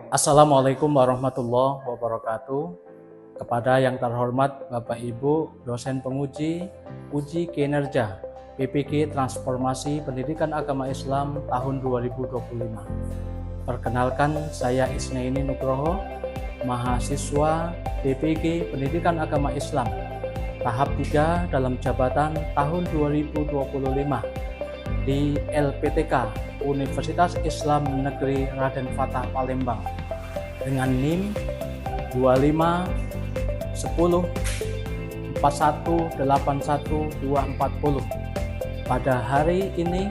Assalamualaikum warahmatullahi wabarakatuh. Kepada yang terhormat Bapak Ibu dosen penguji uji kinerja PPG Transformasi Pendidikan Agama Islam tahun 2025. Perkenalkan, saya Isnaini Nugroho, mahasiswa PPG Pendidikan Agama Islam tahap 3 dalam jabatan tahun 2025 di LPTK Universitas Islam Negeri Raden Fatah Palembang dengan NIM 25 10 41 81 240. Pada hari ini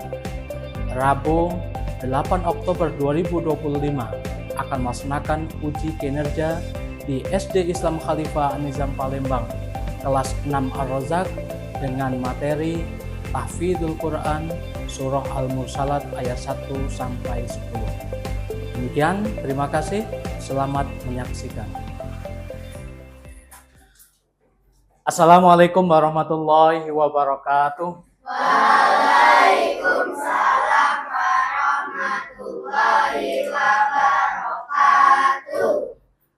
Rabu 8 Oktober 2025 akan melaksanakan uji kinerja di SD Islam Khalifah An-Nizam Palembang kelas 6 Ar-Razak dengan materi Tahfidzul Quran Surah Al-Mursalat ayat 1 sampai 10. Demikian, terima kasih. Selamat menyaksikan. Assalamualaikum warahmatullahi wabarakatuh. Waalaikumsalam warahmatullahi wabarakatuh.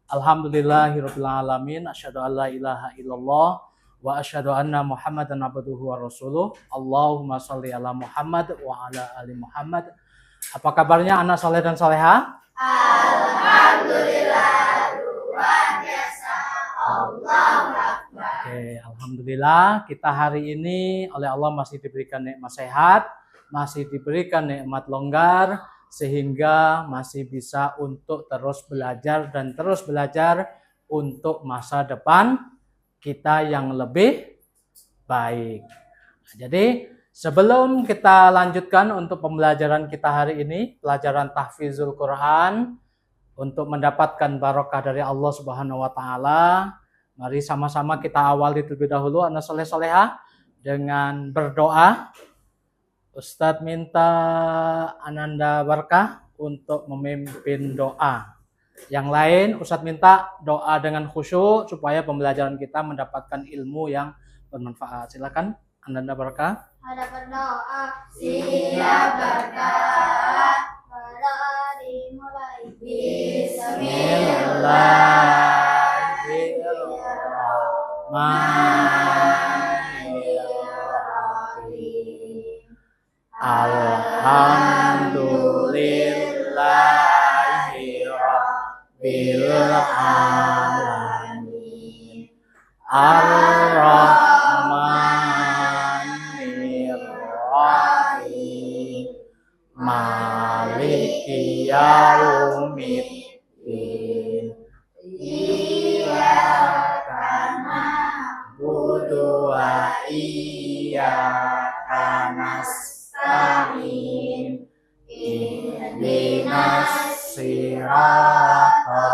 Alhamdulillahirabbil alamin, asyhadu an la ilaha illallah wa asyhadu anna Muhammadan abduhu wa rasuluh. Allahumma sholli ala Muhammad wa ala ali Muhammad. Apa kabarnya anak soleh dan soleha? Alhamdulillah, luar biasa. Allahu Akbar. Oke, alhamdulillah kita hari ini oleh Allah masih diberikan nikmat sehat, masih diberikan nikmat longgar, sehingga masih bisa untuk terus belajar dan terus belajar untuk masa depan kita yang lebih baik. Nah, jadi sebelum kita lanjutkan untuk pembelajaran kita hari ini, pelajaran tahfidzul Quran untuk mendapatkan barokah dari Allah Subhanahu wa taala, mari sama-sama kita awali terlebih dahulu anak soleh soleha dengan berdoa. Ustadz minta Ananda Barkah untuk memimpin doa. Yang lain Ustadz minta doa dengan khusyuk supaya pembelajaran kita mendapatkan ilmu yang bermanfaat. Silakan Ananda Barkah. Ada berdoa. Siap berdoa. Berdoa dimulai. Bismillahirrahmanirrahim. Alhamdulillahirabbil alamin. Ar-Rahmanir-Rahim. Maliki yaumiddin. Iyyaka na'budu wa iyyaka nasta'in. Ihdinas siratal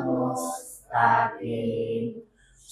mustaqim.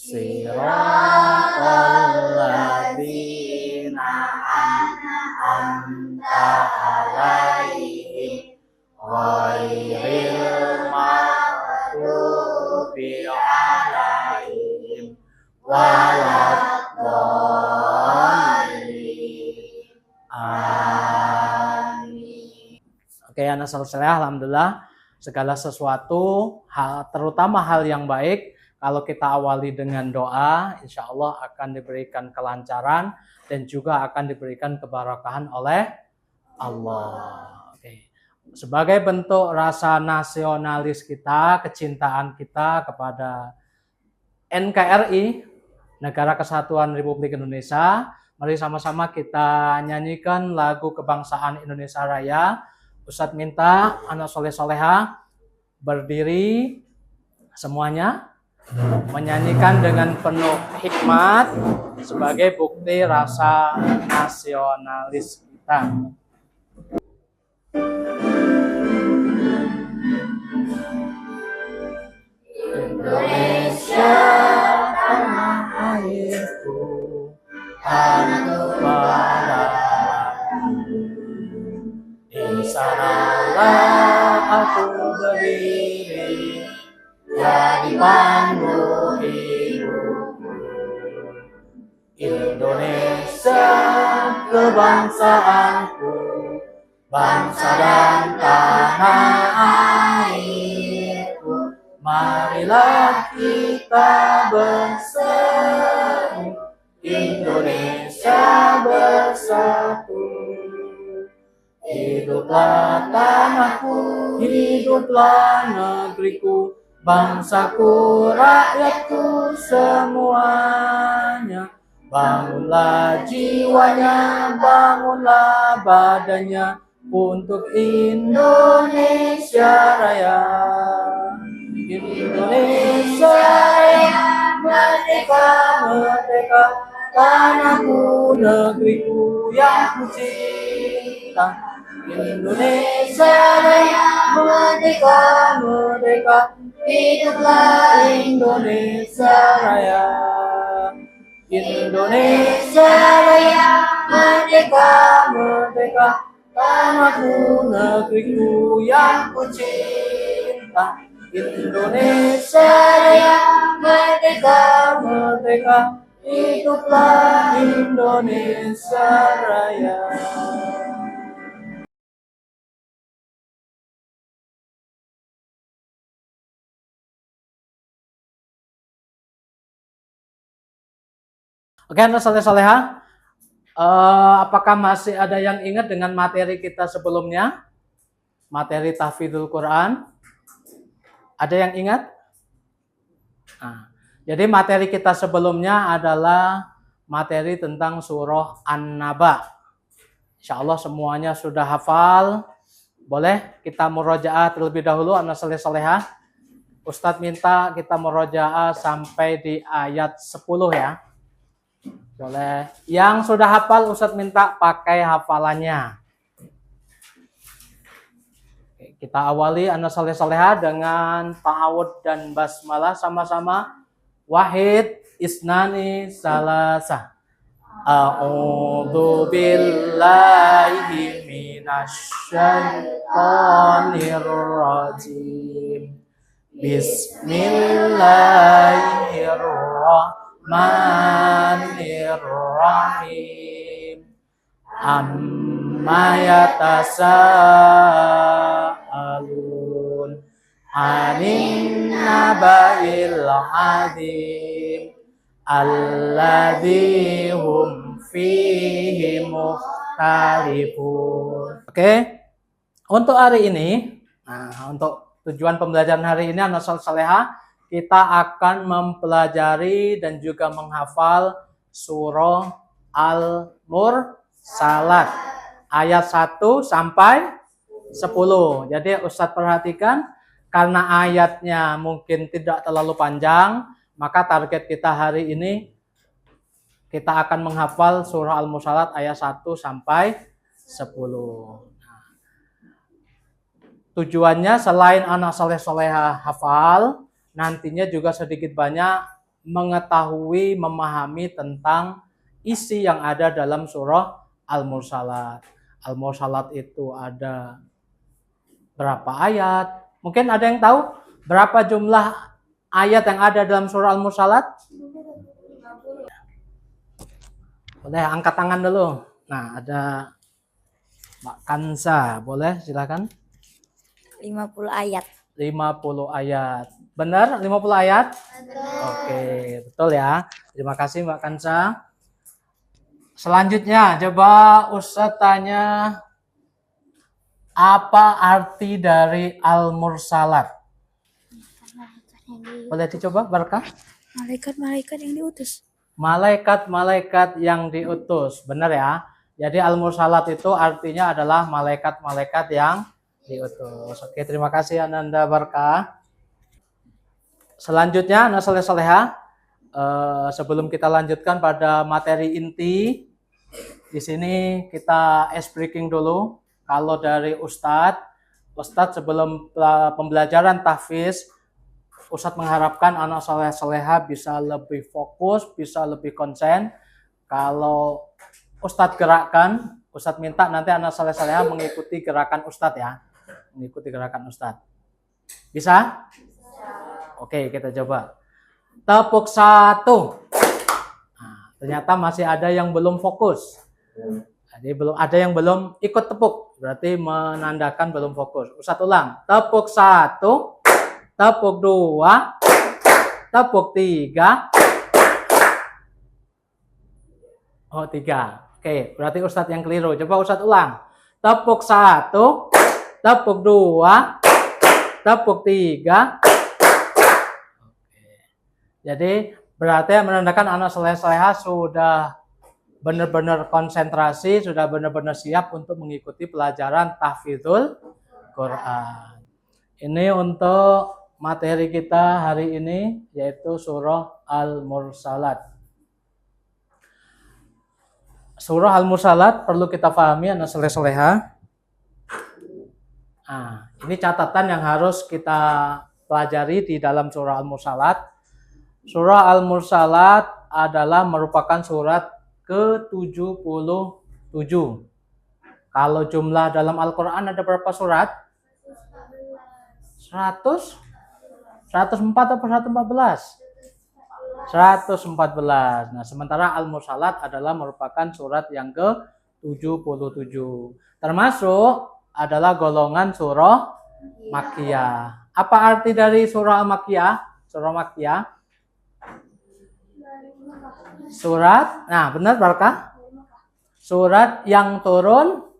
Siratal ladzina an'amta 'alaihim ghairil maghdubi 'alaihim waladdallin. Amin. Oke, anak soleh, alhamdulillah segala sesuatu, terutama hal yang baik, kalau kita awali dengan doa, insya Allah akan diberikan kelancaran dan juga akan diberikan keberkahan oleh Allah. Oke. Sebagai bentuk rasa nasionalis kita, kecintaan kita kepada NKRI, Negara Kesatuan Republik Indonesia, mari sama-sama kita nyanyikan lagu kebangsaan Indonesia Raya. Ustadz minta anak soleh soleha berdiri semuanya, menyanyikan dengan penuh hikmat sebagai bukti rasa nasionalis kita. Indonesia tanah airku, tanah padaku. Di sanalah aku berdiri, jadi pandu hidupku. Indonesia kebangsaanku, bangsa dan tanah air. kita bersatu, Indonesia bersatu. Hiduplah tanahku, hiduplah negeriku, bangsaku, rakyatku semuanya. Bangunlah jiwanya, bangunlah badannya untuk Indonesia Raya. Indonesia Raya, merdeka, merdeka, tanahku, negeriku yang ku cinta. Indonesia Raya, merdeka, merdeka, hiduplah Indonesia Raya. Indonesia Raya, merdeka, merdeka, tanahku, negeriku yang ku cinta. Indonesia Raya, merdeka, merdeka, hiduplah Indonesia Raya. Oke, anak soleh-soleha, apakah masih ada yang ingat dengan materi kita sebelumnya? Materi tahfidzul Quran? Ada yang ingat? Nah, jadi materi kita sebelumnya adalah materi tentang surah An-Naba. Insya Allah semuanya sudah hafal. Boleh kita murojaah terlebih dahulu, anak soleh-soleha. Ustadz minta kita murojaah sampai di ayat 10 ya. Boleh. Yang sudah hafal Ustadz minta pakai hafalannya. Kita awali anak soleh-soleha dengan ta'awud dan basmalah sama-sama. Wahid, isnani, salasah. A'udzu billahi minasyaitonir rajim. Bismillahirrahmanirrahim. Amma yatasaalun anin naba'il azim alladzi hum fihi mukhtalifun. Oke. Untuk hari ini, untuk tujuan pembelajaran hari ini anak soleh-solehah, kita akan mempelajari dan juga menghafal surah Al-Mursalat ayat 1 sampai 10. Jadi Ustadz perhatikan, karena ayatnya mungkin tidak terlalu panjang, maka target kita hari ini kita akan menghafal surah Al-Mursalat ayat 1 sampai 10. Tujuannya selain anak soleh-soleha hafal, nantinya juga sedikit banyak mengetahui, memahami tentang isi yang ada dalam surah Al-Mursalat. Al-Mursalat itu ada berapa ayat? Mungkin ada yang tahu berapa jumlah ayat yang ada dalam surah Al-Mursalat? Boleh angkat tangan dulu. Nah, ada Mbak Kansa, boleh silakan. 50 ayat. 50 ayat. Benar 50 ayat? Betul. Oke, betul ya. Terima kasih Mbak Kansa. Selanjutnya, coba Ustadz tanya, apa arti dari Al-Mursalat? Boleh dicoba, Barkah? Malaikat-malaikat yang diutus. Malaikat-malaikat yang diutus. Benar ya? Jadi Al-Mursalat itu artinya adalah malaikat-malaikat yang diutus. Oke, terima kasih Ananda Barkah. Selanjutnya, anak soleh-soleha, sebelum kita lanjutkan pada materi inti, di sini kita ice breaking dulu. Kalau dari Ustadz sebelum pembelajaran tahfiz, Ustadz mengharapkan anak soleh-soleha bisa lebih fokus, bisa lebih konsen. Kalau Ustadz gerakkan, Ustadz minta nanti anak soleh-soleha mengikuti gerakan Ustadz ya. Mengikuti gerakan Ustadz. Bisa? Oke, kita coba. Tepuk 1. Nah, ternyata masih ada yang belum fokus. Jadi belum ada yang belum ikut tepuk. Berarti menandakan belum fokus. Ustadz ulang. Tepuk 1. Tepuk 2. Tepuk 3. Oh 3. Oke, berarti Ustadz yang keliru. Coba Ustadz ulang. Tepuk 1, tepuk 2, tepuk 3. Jadi berarti menandakan anak soleh-soleha sudah benar-benar konsentrasi, sudah benar-benar siap untuk mengikuti pelajaran tahfidzul Quran. Ini untuk materi kita hari ini, yaitu surah Al-Mursalat. Surah Al-Mursalat perlu kita pahami anak soleh-soleha. Nah, ini catatan yang harus kita pelajari di dalam surah Al-Mursalat. Surah Al-Mursalat adalah merupakan surat ke-77. Kalau jumlah dalam Al-Quran ada berapa surat? 100? 104 atau 114? 114. Nah, sementara Al-Mursalat adalah merupakan surat yang ke-77. Termasuk adalah golongan surah Makkiyah. Apa arti dari surah Makkiyah? Surah Makkiyah. Surat, nah benar Barkah? Surat yang turun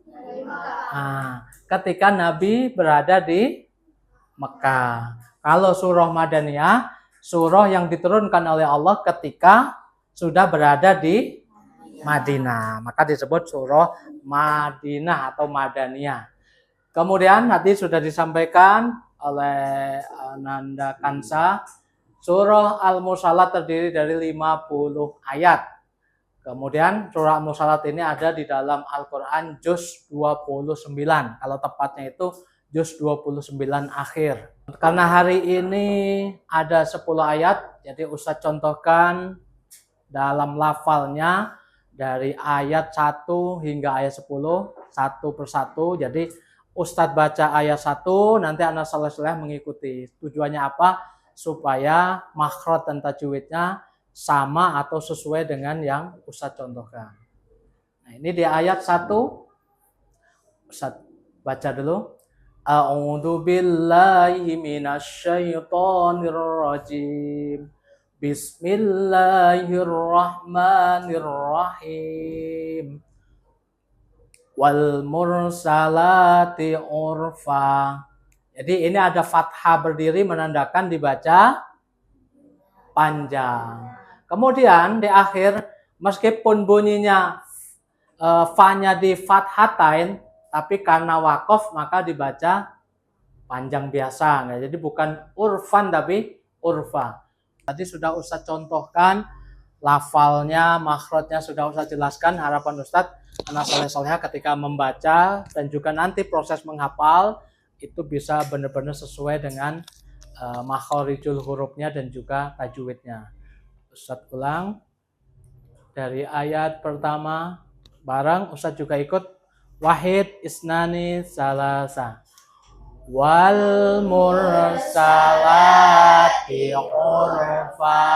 ketika Nabi berada di Mekah. Kalau surah Madaniyah, surah yang diturunkan oleh Allah ketika sudah berada di Madinah. Maka disebut surah Madinah atau Madaniyah. Kemudian tadi sudah disampaikan oleh Nanda Kansa, surah Al-Mursalat terdiri dari 50 ayat. Kemudian surah Al-Mursalat ini ada di dalam Al-Quran juz 29. Kalau tepatnya itu juz 29 akhir. Karena hari ini ada 10 ayat, jadi Ustadz contohkan dalam lafalnya dari ayat 1 hingga ayat 10, satu persatu. Jadi Ustadz baca ayat 1, nanti anak soleh-soleh mengikuti. Tujuannya apa? Supaya makhraj dan tajwidnya sama atau sesuai dengan yang Ustadz contohkan. Nah, ini di ayat 1. Ustadz baca dulu. A'udzu billahi minasyaitonir rajim. Bismillahirrahmanirrahim. Wal mursalati urfa. Jadi ini ada fathah berdiri menandakan dibaca panjang. Kemudian di akhir meskipun bunyinya fa-nya di fathatain, tapi karena wakaf maka dibaca panjang biasa. Nah, jadi bukan urfan tapi urfa. Tadi sudah Ustadz contohkan lafalnya, makhrajnya sudah Ustadz jelaskan. Harapan Ustadz anak soleh-soleha ketika membaca dan juga nanti proses menghafal itu bisa benar-benar sesuai dengan makharijul hurufnya dan juga tajwidnya. Ustadz ulang dari ayat pertama bareng, Ustadz juga ikut. Wahid isnani salasa wal mursalati urfa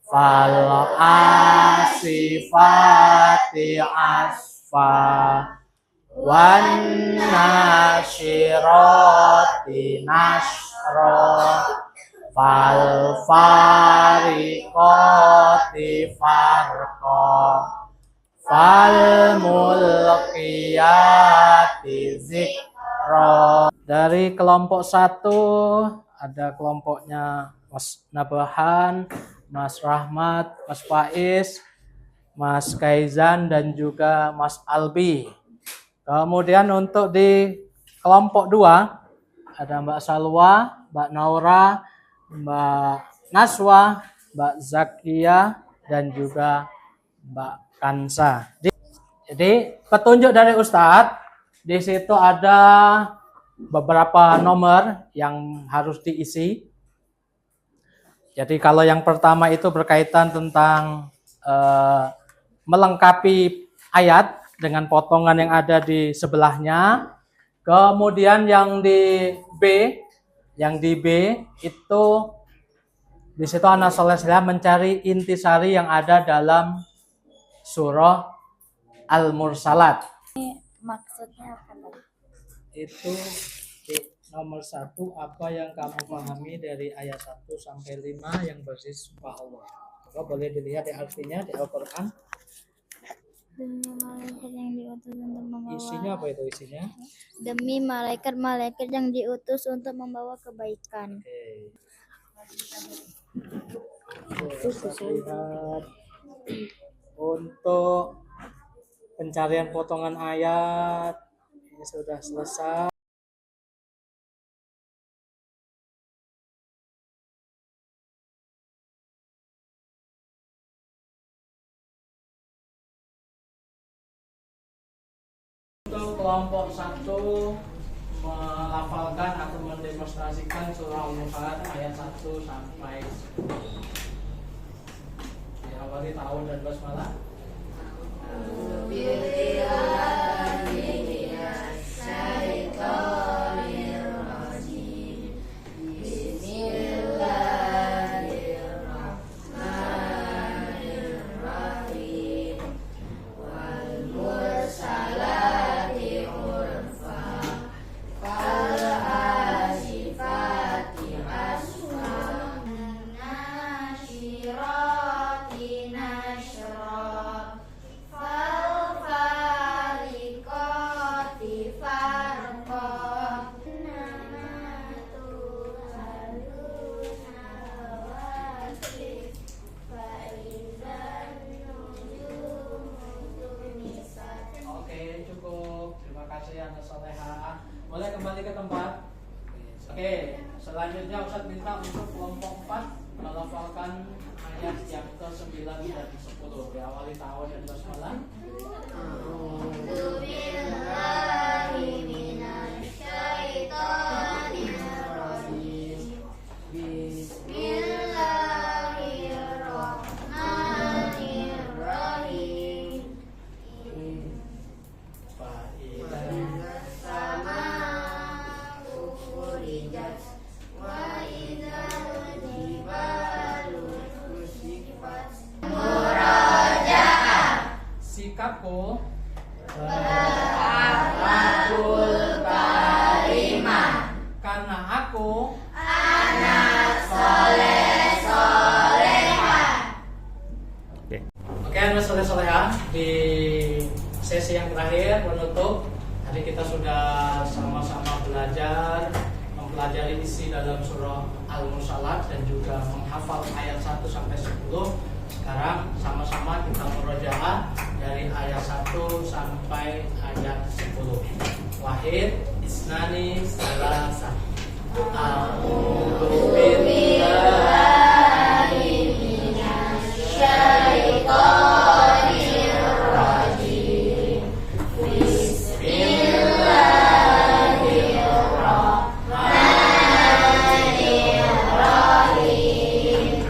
fal asifati asfa wan nasyirati nashra fal fariqati farqa fal mulqiyati zikra. Dari kelompok 1 ada kelompoknya Mas Nabahan, Mas Rahmat, Mas Faiz, Mas Kaizan dan juga Mas Albi. Kemudian untuk di kelompok 2 ada Mbak Salwa, Mbak Naura, Mbak Naswa, Mbak Zakia dan juga Mbak Kansa. Jadi petunjuk dari Ustadz, di situ ada beberapa nomor yang harus diisi. Jadi kalau yang pertama itu berkaitan tentang melengkapi ayat dengan potongan yang ada di sebelahnya. Kemudian yang di B itu di situ anak soleh mencari intisari yang ada dalam surah Al-Mursalat. Maksudnya apa? Itu Nomor 1, apa yang kamu pahami dari ayat 1 sampai 5 yang berbasis sumpah Allah? Coba boleh dilihat di artinya di Al-Quran. Demi malaikat yang diutus untuk membawa. Isinya apa itu isinya? Demi malaikat-malaikat yang diutus untuk membawa kebaikan. Oke. Lihat untuk pencarian potongan ayat ini sudah selesai. Untuk kelompok 1 melafalkan atau mendemonstrasikan surah Al-Mulk ayat 1 sampai 10. Diawali tahun dan basmalah. Boleh kembali ke tempat. Oke, selanjutnya Ustadz minta untuk kelompok 4 melafalkan ayat yang ke-9 dan 10. Diawali tahun dan basmalah. Sikapku berakhlakul karimah karena aku anak soleh-solehah. Oke, anak soleh-solehah, di sesi yang terakhir penutup tadi kita sudah sama-sama belajar mempelajari isi dalam surah Al-Mursalat dan juga menghafal ayat 1 sampai 10. Sekarang sama-sama kita murojaah dari ayat 1 sampai ayat 10. Wahid, isnani, salasa. A'udzu billahi minasy syaithanir rajim. Bismillahirrahmanirrahim.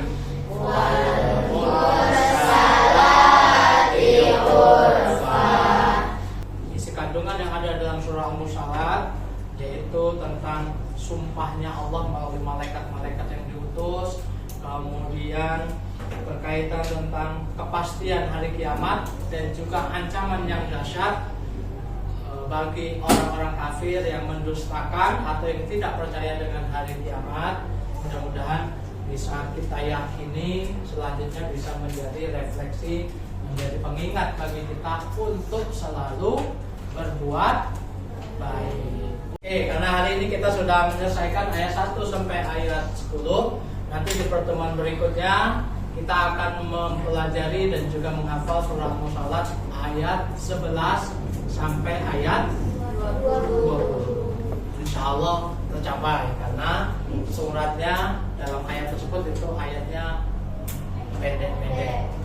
Isi kandungan yang ada dalam surah Al-Mursalat yaitu tentang sumpahnya Allah melalui malaikat-malaikat yang diutus, kemudian berkaitan tentang kepastian hari kiamat dan juga ancaman yang dahsyat bagi orang-orang kafir yang mendustakan atau yang tidak percaya dengan hari kiamat. Mudah-mudahan bisa kita yakini, selanjutnya bisa menjadi refleksi, menjadi pengingat bagi kita untuk selalu berbuat baik. Oke, karena hari ini kita sudah menyelesaikan ayat 1 sampai ayat 10. Nanti di pertemuan berikutnya kita akan mempelajari dan juga menghafal surah Al-Mursalat ayat 11 sampai ayat 20. Insya Allah tercapai karena suratnya dalam ayat tersebut itu ayatnya pendek-pendek.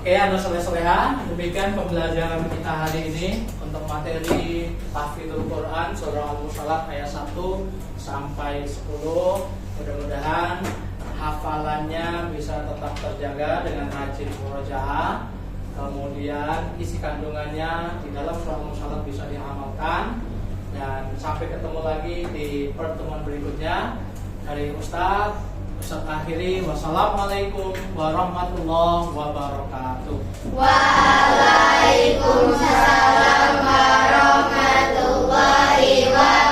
Oke, anak soleh-solehah, demikian pembelajaran kita hari ini untuk materi Tahfidzul Quran surah Al-Mursalat ayat 1 sampai 10. Mudah-mudahan hafalannya bisa tetap terjaga dengan rajin murojaah. Kemudian isi kandungannya di dalam surah Al-Mursalat bisa diamalkan. Dan sampai ketemu lagi di pertemuan berikutnya. Dari Ustadz akhiri, wassalamualaikum warahmatullahi wabarakatuh. Waalaikumsalam warahmatullahi wabarakatuh. wabarakatuh.